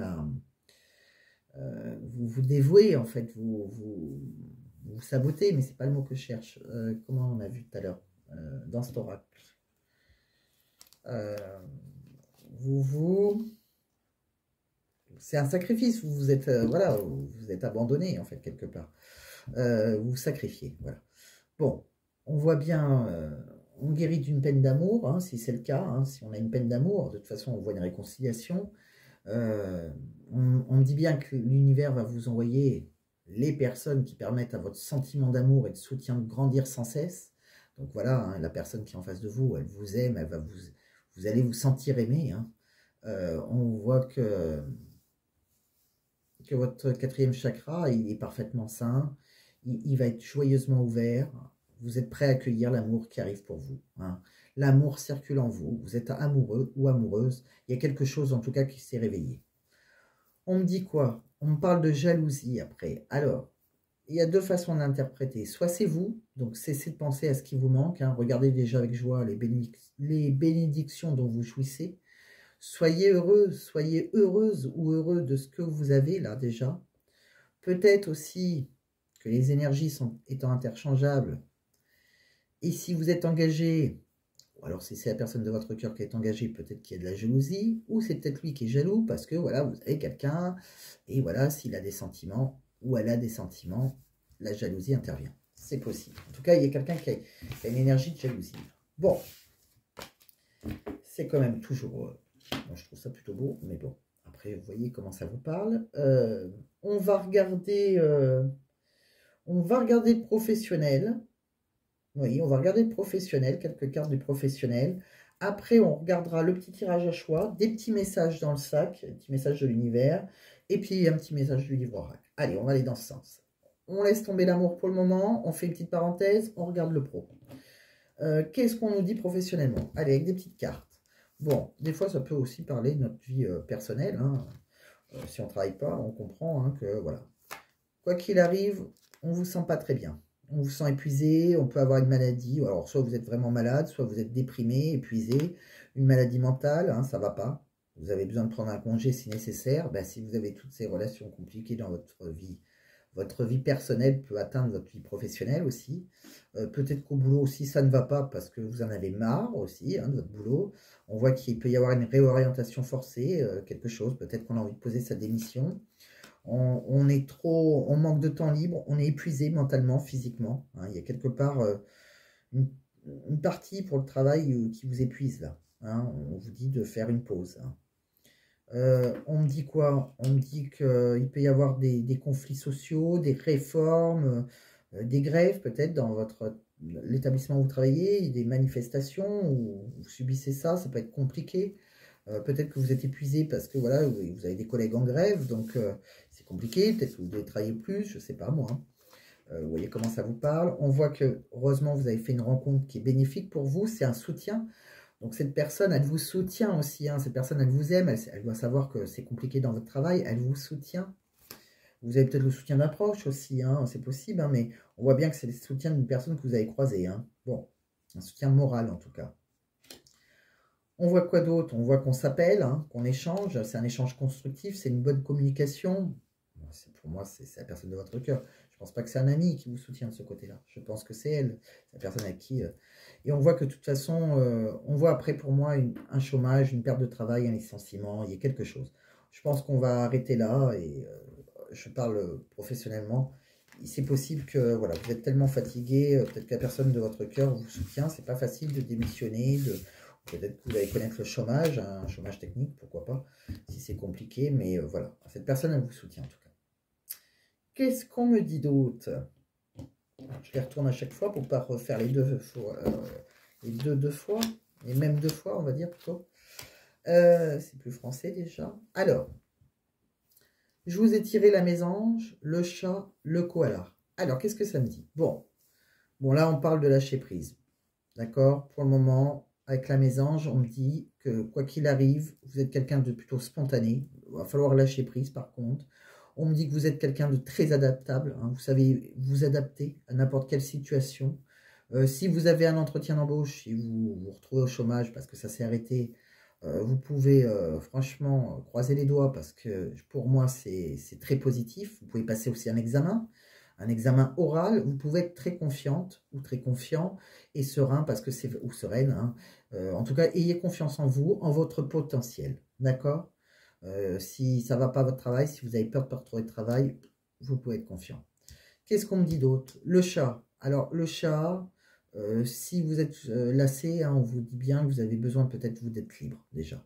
vous vous dévouez, en fait, vous sabotez, mais c'est pas le mot que je cherche. Comment on a vu tout à l'heure dans cet oracle. C'est un sacrifice, vous êtes, voilà, vous êtes abandonné, en fait, quelque part. Vous vous sacrifiez, voilà. Bon, on voit bien, on guérit d'une peine d'amour, hein, si c'est le cas, hein, si on a une peine d'amour, de toute façon, on voit une réconciliation. On me dit bien que l'univers va vous envoyer les personnes qui permettent à votre sentiment d'amour et de soutien de grandir sans cesse. Donc voilà, hein, la personne qui est en face de vous, elle vous aime, vous allez vous sentir aimé. Hein. On voit que votre 4e chakra, il est parfaitement sain, il va être joyeusement ouvert, vous êtes prêt à accueillir l'amour qui arrive pour vous. Hein. L'amour circule en vous, vous êtes amoureux ou amoureuse, il y a quelque chose en tout cas qui s'est réveillé. On me dit quoi? On me parle de jalousie après. Alors, il y a deux façons d'interpréter. Soit c'est vous, donc cessez de penser à ce qui vous manque, hein. Regardez déjà avec joie les bénédictions dont vous jouissez. Soyez heureuse, soyez heureuse ou heureux de ce que vous avez là déjà. Peut-être aussi que les énergies étant interchangeables, et si vous êtes engagé, ou alors si c'est la personne de votre cœur qui est engagée, peut-être qu'il y a de la jalousie, ou c'est peut-être lui qui est jaloux parce que voilà, vous avez quelqu'un, et voilà, s'il a des sentiments, ou elle a des sentiments, la jalousie intervient. C'est possible. En tout cas, il y a quelqu'un qui a une énergie de jalousie. Bon, c'est quand même toujours... Moi, je trouve ça plutôt beau, mais bon. Après, vous voyez comment ça vous parle. On va regarder le professionnel. Oui, on va regarder le professionnel, quelques cartes du professionnel. Après, on regardera le petit tirage à choix, des petits messages dans le sac, des petits messages de l'univers, et puis un petit message du livre oracle. Allez, on va aller dans ce sens. On laisse tomber l'amour pour le moment, on fait une petite parenthèse, on regarde le pro. Qu'est-ce qu'on nous dit professionnellement? Allez, avec des petites cartes. Bon, des fois, ça peut aussi parler de notre vie personnelle. Hein. Si on ne travaille pas, on comprend hein, que, voilà. Quoi qu'il arrive, on ne vous sent pas très bien. On vous sent épuisé, on peut avoir une maladie. Alors, soit vous êtes vraiment malade, soit vous êtes déprimé, épuisé. Une maladie mentale, hein, ça ne va pas. Vous avez besoin de prendre un congé si nécessaire. Ben, si vous avez toutes ces relations compliquées dans votre vie personnelle peut atteindre votre vie professionnelle aussi. Peut-être qu'au boulot aussi, ça ne va pas parce que vous en avez marre aussi hein, de votre boulot. On voit qu'il peut y avoir une réorientation forcée, quelque chose. Peut-être qu'on a envie de poser sa démission. On manque de temps libre, on est épuisé mentalement, physiquement. Hein. Il y a quelque part une partie pour le travail qui vous épuise là. Hein. On vous dit de faire une pause. Hein. On me dit quoi? On me dit qu'il peut y avoir des conflits sociaux, des réformes, des grèves peut-être dans l'établissement où vous travaillez, des manifestations où vous subissez ça, ça peut être compliqué. Peut-être que vous êtes épuisé parce que voilà, vous avez des collègues en grève, donc c'est compliqué, peut-être que vous devez travailler plus, je ne sais pas moi. Hein. Vous voyez comment ça vous parle. On voit que, heureusement, vous avez fait une rencontre qui est bénéfique pour vous, c'est un soutien. Donc cette personne, elle vous soutient aussi, hein. Cette personne, elle vous aime, elle doit savoir que c'est compliqué dans votre travail, elle vous soutient. Vous avez peut-être le soutien d'approche aussi, hein, c'est possible, hein, mais on voit bien que c'est le soutien d'une personne que vous avez croisée. Hein. Bon, un soutien moral en tout cas. On voit quoi d'autre? On voit qu'on s'appelle, hein, qu'on échange, c'est un échange constructif, c'est une bonne communication. Pour moi, c'est la personne de votre cœur. Je ne pense pas que c'est un ami qui vous soutient de ce côté-là. Je pense que c'est elle, c'est la personne avec qui... Et on voit que de toute façon, on voit après pour moi un chômage, une perte de travail, un licenciement, il y a quelque chose. Je pense qu'on va arrêter là et je parle professionnellement. C'est possible que voilà, vous êtes tellement fatigué, peut-être que la personne de votre cœur vous soutient. C'est pas facile de démissionner, peut-être que vous allez connaître le chômage, un chômage technique, pourquoi pas, si c'est compliqué, mais voilà, cette personne, elle vous soutient en tout cas. Qu'est-ce qu'on me dit d'autre? Je les retourne à chaque fois pour ne pas refaire les deux fois, et même deux fois, on va dire plutôt. C'est plus français déjà. Alors, je vous ai tiré la mésange, le chat, le koala. Alors, qu'est-ce que ça me dit? Bon, là, on parle de lâcher prise. D'accord? Pour le moment, avec la mésange, on me dit que quoi qu'il arrive, vous êtes quelqu'un de plutôt spontané. Il va falloir lâcher prise par contre. On me dit que vous êtes quelqu'un de très adaptable. Hein. Vous savez vous adapter à n'importe quelle situation. Si vous avez un entretien d'embauche, si vous vous retrouvez au chômage parce que ça s'est arrêté, vous pouvez franchement croiser les doigts parce que pour moi, c'est très positif. Vous pouvez passer aussi un examen oral, vous pouvez être très confiante ou très confiant et serein parce que c'est, ou sereine, hein. En tout cas, ayez confiance en vous, en votre potentiel, d'accord? Si ça ne va pas votre travail, si vous avez peur de ne pas retrouver de travail, vous pouvez être confiant. Qu'est-ce qu'on me dit d'autre? Le chat. Alors, le chat, si vous êtes lassé, hein, on vous dit bien que vous avez besoin peut-être vous d'être libre déjà.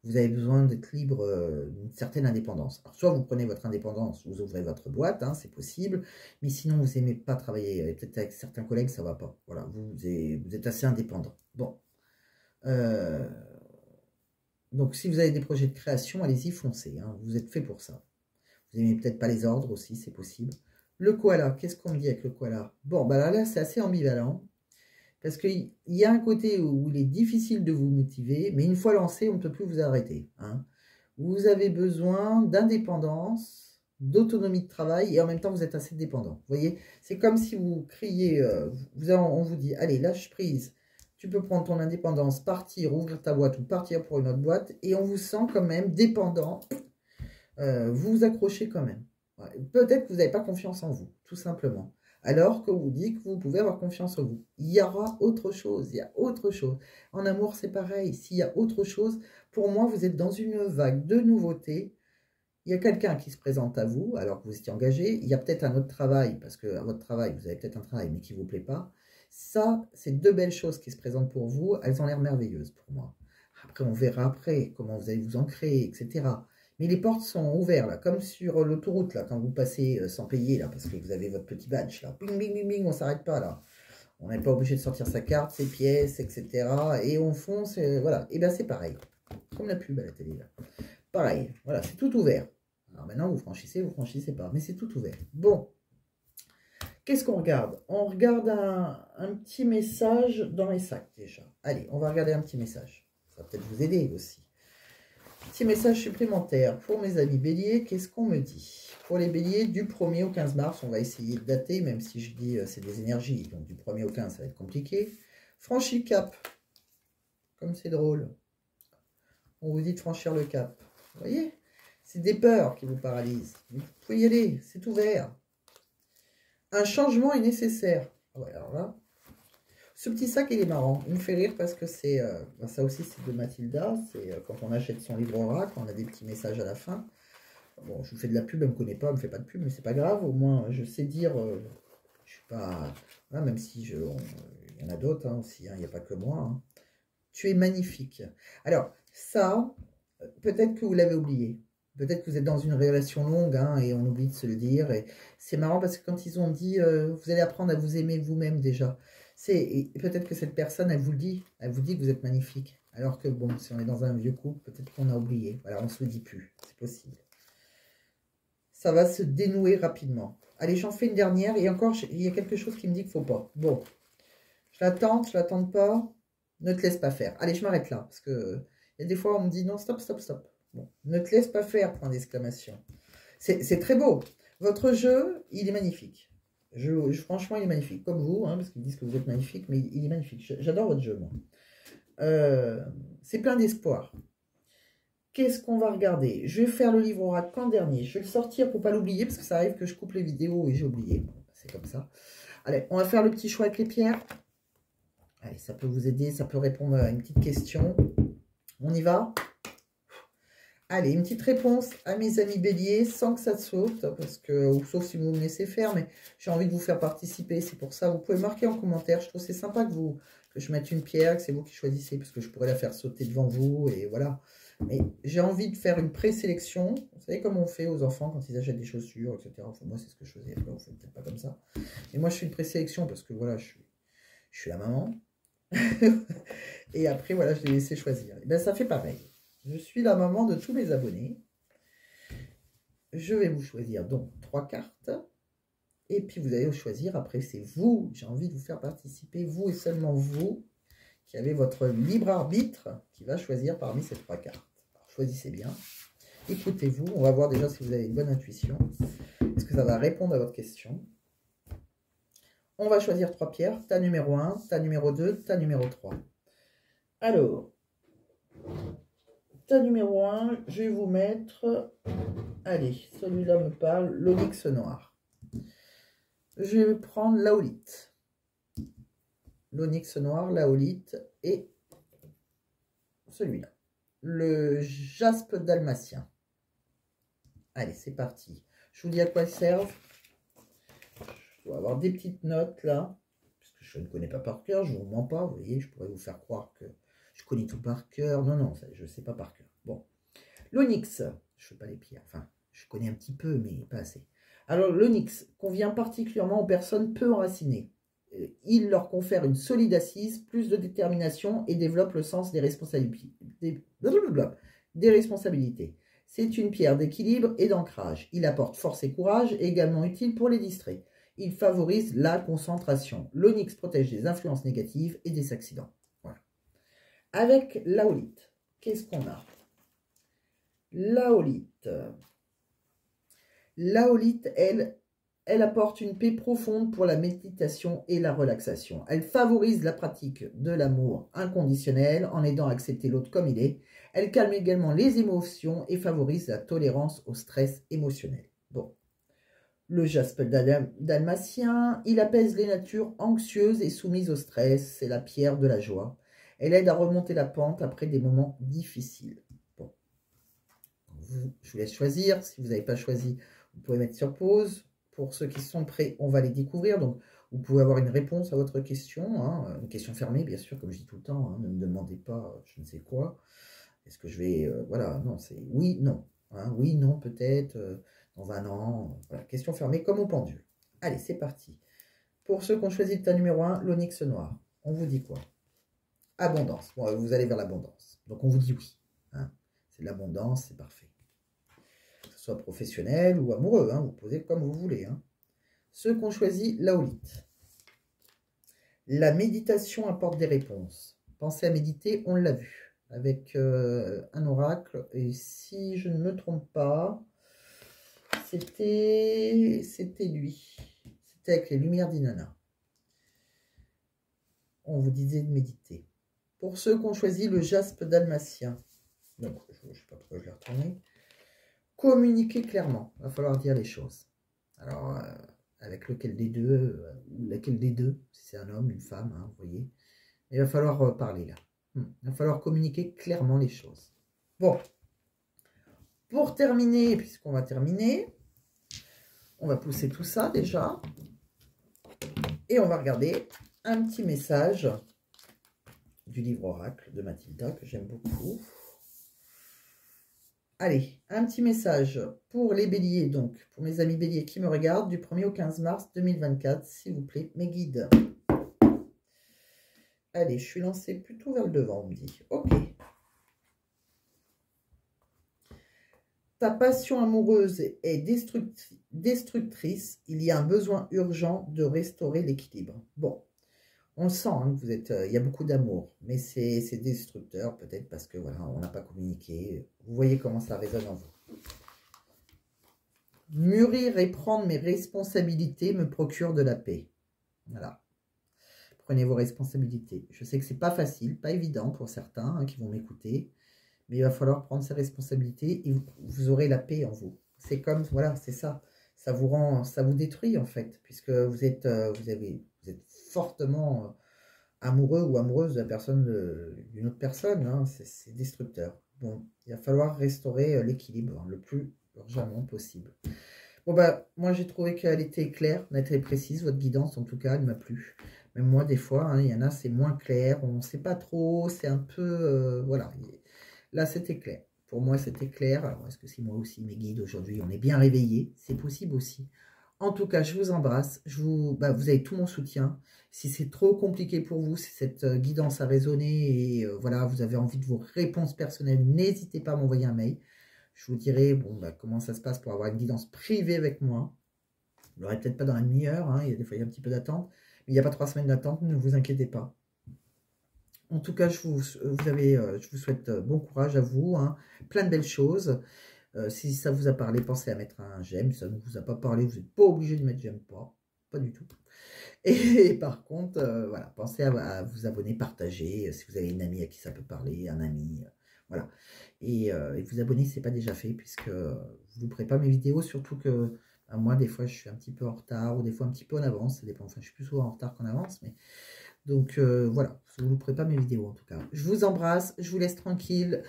Vous avez besoin d'être libre d'une certaine indépendance. Alors, soit vous prenez votre indépendance, vous ouvrez votre boîte, hein, c'est possible, mais sinon, vous n'aimez pas travailler, peut-être avec certains collègues, ça ne va pas. Voilà, vous êtes assez indépendant. Bon. Donc, si vous avez des projets de création, allez-y, foncez. Hein, vous êtes fait pour ça. Vous n'aimez peut-être pas les ordres aussi, c'est possible. Le koala, qu'est-ce qu'on me dit avec le koala? Bon, bah là c'est assez ambivalent. Parce qu'il y a un côté où il est difficile de vous motiver, mais une fois lancé, on ne peut plus vous arrêter. Hein. Vous avez besoin d'indépendance, d'autonomie de travail, et en même temps, vous êtes assez dépendant. Vous voyez, c'est comme si vous criez, on vous dit, allez, lâche prise, tu peux prendre ton indépendance, partir, ouvrir ta boîte ou partir pour une autre boîte, et on vous sent quand même dépendant. Vous vous accrochez quand même. Ouais. Peut-être que vous n'avez pas confiance en vous, tout simplement. Alors que vous dites que vous pouvez avoir confiance en vous. Il y aura autre chose, il y a autre chose. En amour, c'est pareil. S'il y a autre chose, pour moi, vous êtes dans une vague de nouveautés. Il y a quelqu'un qui se présente à vous, alors que vous étiez engagé. Il y a peut-être un autre travail, parce qu'à votre travail, vous avez peut-être un travail, mais qui ne vous plaît pas. Ça, c'est deux belles choses qui se présentent pour vous. Elles ont l'air merveilleuses pour moi. Après, on verra après comment vous allez vous ancrer, etc. Mais les portes sont ouvertes, là, comme sur l'autoroute, là, quand vous passez sans payer, là, parce que vous avez votre petit badge, là. Bing, bing, bing, bing, on ne s'arrête pas, là. On n'est pas obligé de sortir sa carte, ses pièces, etc. Et on fonce, voilà. Et bien, c'est pareil. Comme la pub à la télé, là. Pareil, voilà, c'est tout ouvert. Alors maintenant, vous franchissez pas, mais c'est tout ouvert. Bon. Qu'est-ce qu'on regarde? On regarde un petit message dans les sacs, déjà. Allez, on va regarder un petit message. Ça va peut-être vous aider aussi. Petit message supplémentaire pour mes amis béliers, qu'est-ce qu'on me dit? Pour les béliers, du 1er au 15 mars, on va essayer de dater, même si je dis c'est des énergies, donc du 1er au 15, ça va être compliqué. Franchis le cap, comme c'est drôle. On vous dit de franchir le cap. Vous voyez? C'est des peurs qui vous paralysent. Vous pouvez y aller, c'est ouvert. Un changement est nécessaire. Ah ouais, alors là, ce petit sac, il est marrant. Il me fait rire parce que c'est... ça aussi, c'est de Mathilda. C'est quand on achète son livre oracle, on a des petits messages à la fin. Bon, je vous fais de la pub, elle ne me connaît pas, elle ne me fait pas de pub, mais c'est pas grave. Au moins, je sais dire... je suis pas... Voilà, même si il y en a d'autres hein, aussi, il n'y a pas que moi. Hein. Tu es magnifique. Alors, ça, peut-être que vous l'avez oublié. Peut-être que vous êtes dans une relation longue hein, et on oublie de se le dire. Et c'est marrant parce que quand ils ont dit vous allez apprendre à vous aimer vous-même déjà. Peut-être que cette personne, elle vous le dit. Elle vous dit que vous êtes magnifique. Alors que bon, si on est dans un vieux couple, peut-être qu'on a oublié. Voilà, on ne se le dit plus. C'est possible. Ça va se dénouer rapidement. Allez, j'en fais une dernière. Et encore, il y a quelque chose qui me dit qu'il ne faut pas. Bon, je l'attends pas. Ne te laisse pas faire. Allez, je m'arrête là. Parce que il y a des fois, on me dit non, stop, stop, stop. Bon, ne te laisse pas faire, point d'exclamation. C'est très beau. Votre jeu, il est magnifique. Franchement, il est magnifique. Comme vous, hein, parce qu'ils disent que vous êtes magnifique, mais il est magnifique. J'adore votre jeu, moi. C'est plein d'espoir. Qu'est-ce qu'on va regarder? Je vais faire le livre oracle qu'en dernier. Je vais le sortir pour ne pas l'oublier, parce que ça arrive que je coupe les vidéos et j'ai oublié. Bon, c'est comme ça. Allez, on va faire le petit choix avec les pierres. Allez, ça peut vous aider, ça peut répondre à une petite question. On y va? Allez, une petite réponse à mes amis béliers sans que ça saute, parce que, ou sauf si vous me laissez faire, mais j'ai envie de vous faire participer, c'est pour ça. Vous pouvez marquer en commentaire, je trouve c'est sympa que je mette une pierre, que c'est vous qui choisissez, parce que je pourrais la faire sauter devant vous, et voilà. Mais j'ai envie de faire une présélection, vous savez comme on fait aux enfants quand ils achètent des chaussures, etc. Enfin, moi c'est ce que je faisais, après on fait peut-être pas comme ça. Et moi je fais une présélection, parce que voilà, je suis la maman. Et après, voilà, je l'ai laissé choisir. Et bien ça fait pareil. Je suis la maman de tous mes abonnés. Je vais vous choisir donc 3 cartes. Et puis vous allez choisir. Après, c'est vous. J'ai envie de vous faire participer. Vous et seulement vous qui avez votre libre arbitre qui va choisir parmi ces 3 cartes. Alors, choisissez bien. Écoutez-vous. On va voir déjà si vous avez une bonne intuition. Est-ce que ça va répondre à votre question? On va choisir 3 pierres. Ta numéro 1, ta numéro 2, ta numéro 3. Alors... Ta numéro 1, je vais vous mettre, allez, celui-là me parle, l'onyx noir. Je vais prendre l'aolite. L'onyx noir, l'aolite et celui-là. Le jaspe dalmatien. Allez, c'est parti. Je vous dis à quoi ils servent. Je dois avoir des petites notes là, parce que je ne connais pas par cœur, je ne vous mens pas, vous voyez, je pourrais vous faire croire que je connais tout par cœur. Non, non, je ne sais pas par cœur. Bon. L'onyx, je ne fais pas les pierres, enfin, je connais un petit peu, mais pas assez. Alors, l'onyx convient particulièrement aux personnes peu enracinées. Il leur confère une solide assise, plus de détermination et développe le sens des responsabilités. C'est une pierre d'équilibre et d'ancrage. Il apporte force et courage, également utile pour les distraits. Il favorise la concentration. L'onyx protège des influences négatives et des accidents. Voilà. Avec l'aolite, qu'est-ce qu'on a? L'aolite. L'aolite, elle apporte une paix profonde pour la méditation et la relaxation. Elle favorise la pratique de l'amour inconditionnel en aidant à accepter l'autre comme il est. Elle calme également les émotions et favorise la tolérance au stress émotionnel. Bon. Le jaspe dalmatien, il apaise les natures anxieuses et soumises au stress. C'est la pierre de la joie. Elle aide à remonter la pente après des moments difficiles. Bon. Je vous laisse choisir. Si vous n'avez pas choisi, vous pouvez mettre sur pause. Pour ceux qui sont prêts, on va les découvrir. Donc, vous pouvez avoir une réponse à votre question. Hein, une question fermée, bien sûr, comme je dis tout le temps. Hein, ne me demandez pas je ne sais quoi. Est-ce que je vais... voilà, non, c'est oui, non. Hein, oui, non, peut-être, dans un an. Voilà, question fermée comme au pendule. Allez, c'est parti. Pour ceux qui ont choisi le tas numéro 1, l'onyx noir. On vous dit quoi? Abondance. Bon, vous allez vers l'abondance. Donc, on vous dit oui. Hein, c'est de l'abondance, c'est parfait. Que ce soit professionnel ou amoureux, hein, vous posez comme vous voulez. Hein. Ceux qui ont choisi l'aolite. La méditation apporte des réponses. Pensez à méditer, on l'a vu. avec un oracle. Et si je ne me trompe pas, c'était lui. C'était avec les lumières d'Inanna. On vous disait de méditer. Pour ceux qui ont choisi le jaspe dalmatien, donc je ne sais pas pourquoi je l'ai retourné, communiquer clairement. Il va falloir dire les choses. Alors, avec lequel des deux, ou laquelle des deux, si c'est un homme, une femme, hein, vous voyez. Il va falloir parler là. Il va falloir communiquer clairement les choses. Bon. Pour terminer, puisqu'on va terminer, on va pousser tout ça déjà. Et on va regarder un petit message du livre Oracle de Mathilda, que j'aime beaucoup. Allez, un petit message pour les béliers, donc pour mes amis béliers qui me regardent, du 1er au 15 mars 2024, s'il vous plaît, mes guides. Allez, je suis lancée plutôt vers le devant, on me dit. Ok. Ta passion amoureuse est destructrice. Il y a un besoin urgent de restaurer l'équilibre. Bon, on le sent, hein, que vous êtes, il y a beaucoup d'amour, mais c'est destructeur, peut-être parce que voilà, on n'a pas communiqué. Vous voyez comment ça résonne en vous. Mûrir et prendre mes responsabilités me procure de la paix. Voilà. Prenez vos responsabilités. Je sais que c'est pas facile, pas évident pour certains hein, qui vont m'écouter. Mais il va falloir prendre ses responsabilités et vous aurez la paix en vous. C'est comme, voilà, c'est ça. Ça vous rend, ça vous détruit en fait, puisque vous êtes fortement amoureux ou amoureuse de la personne, d'une autre personne. Hein, c'est destructeur. Bon, il va falloir restaurer l'équilibre le plus urgemment possible. Bon, bah, moi j'ai trouvé qu'elle était claire, nette et précise. Votre guidance, en tout cas, elle m'a plu. Même moi, des fois, hein, il y en a, c'est moins clair. On ne sait pas trop, c'est un peu, voilà. Là, c'était clair. Pour moi, c'était clair. Alors, est-ce que c'est moi aussi, mes guides, aujourd'hui, on est bien réveillés? C'est possible aussi. En tout cas, je vous embrasse. Vous avez tout mon soutien. Si c'est trop compliqué pour vous, si cette guidance a résonné et voilà, vous avez envie de vos réponses personnelles, n'hésitez pas à m'envoyer un mail. Je vous dirai comment ça se passe pour avoir une guidance privée avec moi. Vous l'aurez peut-être pas dans la demi-heure. Hein, il y a des fois, il y a un petit peu d'attente. Mais il n'y a pas 3 semaines d'attente, ne vous inquiétez pas. En tout cas, je vous souhaite bon courage à vous, hein, plein de belles choses. Si ça vous a parlé, pensez à mettre un j'aime. Si ça ne vous a pas parlé, vous n'êtes pas obligé de mettre j'aime pas du tout. Et par contre, voilà, pensez à vous abonner, partager. Si vous avez une amie à qui ça peut parler, un ami, voilà. Et vous abonner, si ce n'est pas déjà fait, puisque vous ne louperez pas mes vidéos, surtout que moi, des fois, je suis un petit peu en retard, ou des fois un petit peu en avance, ça dépend. Enfin, je suis plus souvent en retard qu'en avance, mais... Donc voilà, vous ne louperez pas mes vidéos en tout cas. Je vous embrasse, je vous laisse tranquille.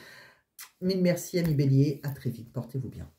Mille merci amis béliers, à très vite, portez-vous bien.